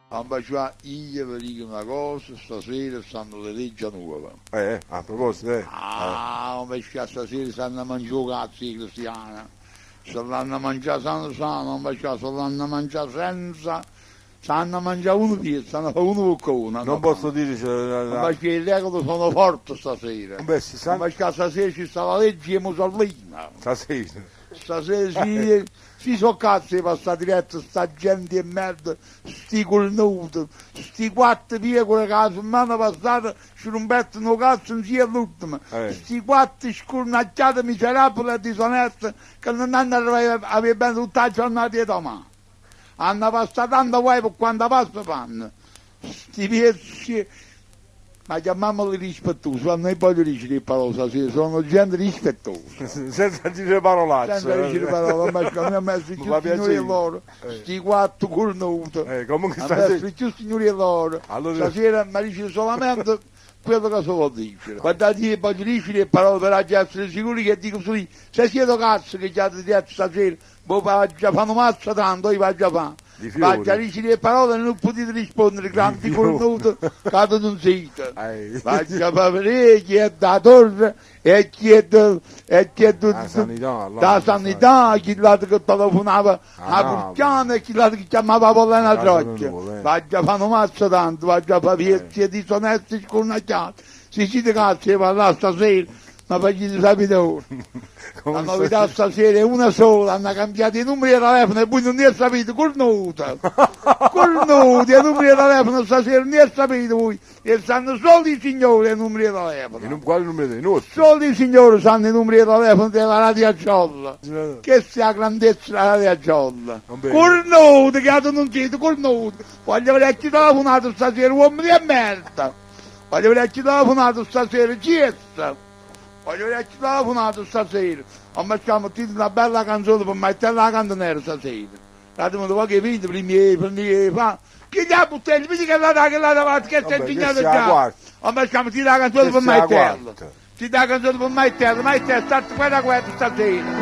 Ambascià, io vi dico una cosa, stasera stanno le leggi nuove. A proposito, Ambascià, stasera stanno a mangiare cazzi cristiani. Se l'hanno mangiato sano, ambascià, se l'hanno mangiato senza, stanno a mangiare uno piezzo, stanno a fare uno boccone. non posso dire... Ambascià, i regoli sono forti stasera. Beh, si sa... Ambascià, stasera ci sta la legge Mussolina. Stasera. Si sono cazzi per sta diretta, sta gente di merda, sti cornuti, sti 4 piccole che la settimana passata ci rompettano cazzo insieme all'ultima, sti 4 scurnacciati miserabili e disonesti che non hanno arrivato a avere bene tutta la giornata di domani. Hanno passato tanto guai per quanto passa fanno. Sti pezzi, ma chiamiamoli rispettosi, ma noi poi dici parole stasera, sono gente rispettosa. Senza dire parolacce. Senza dire parole, ma che mi ha messo più signori loro, sti 4 cornuti, comunque ha messo più signori loro. Allora... Stasera mi dice solamente quello che si vuol dire. Guardate, poi dici le parole per essere sicuri che dico su, se siete cazzo che già ti detto stasera, voi già fanno mazza tanto, io vado già fare. Ma già dici le parole non potete rispondere, grandi cornuti, cadono un sito. Ma già vedere chi è da torre e chi è da sanità, chi l'ha che telefonava a Curciano e chi l'ha che chiamava Pollena Troccia. Ma già fanno mazza tanto, ma già fa pezzi e disonesti scornacciati. Si siete cazzo e parlare stasera, ma facete sapere ora. La novità stasera è una sola, hanno cambiato i numeri di telefono e voi non ne sapete, cornuti, i numeri di telefono stasera non ne sapete voi, e sanno solo i signori i numeri di telefono. Quali numeri dei nostri? Solo i signori sanno i numeri di telefono della Radio Giolla, che sia la grandezza della Radio Giolla. Cornuti, che non siete, cornuti, voglio vederci telefonato stasera, uomini di merda, voglio vederci telefonato stasera, Ciesta. Voglio vederci telefonato stasera, ma facciamo una bella canzone per mettere la cantonera stasera. Datemi un po' che vinto, primi fa. Chi gli ha buttato? Vedi che la davanti, che si è impegnato già. Ma facciamo la canzone per metterla. Ti dà la canzone per metterla, state quella stasera.